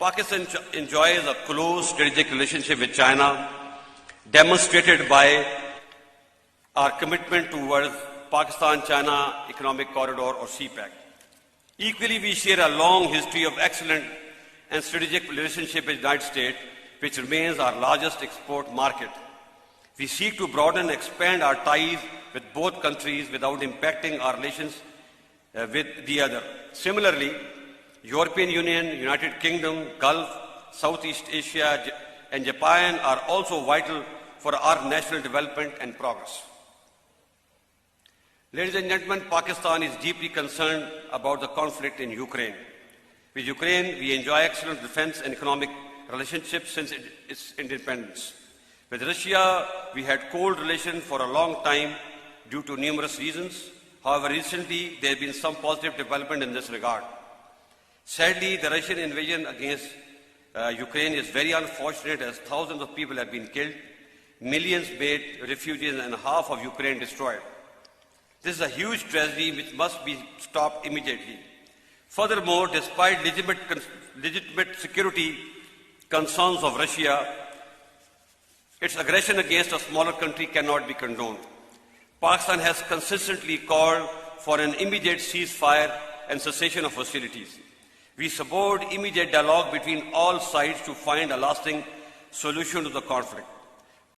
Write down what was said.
Pakistan enjoys a close strategic relationship with China, demonstrated by our commitment towards Pakistan-China Economic Corridor or CPEC. Equally, we share a long history of excellent and strategic relationship with the United States, which remains our largest export market. We seek to broaden and expand our ties with both countries without impacting our relations with the other. Similarly, European Union, United Kingdom, Gulf, Southeast Asia, and Japan are also vital for our national development and progress. Ladies and gentlemen, Pakistan is deeply concerned about the conflict in Ukraine. With Ukraine, we enjoy excellent defense and economic relationships since its independence. With Russia, we had cold relations for a long time due to numerous reasons. However, recently there have been some positive development in this regard. Sadly, the Russian invasion against Ukraine is very unfortunate, as thousands of people have been killed, millions made refugees, and half of Ukraine destroyed. This is a huge tragedy which must be stopped immediately. Furthermore, despite legitimate security concerns of Russia, its aggression against a smaller country cannot be condoned. Pakistan has consistently called for an immediate ceasefire and cessation of hostilities. We support immediate dialogue between all sides to find a lasting solution to the conflict.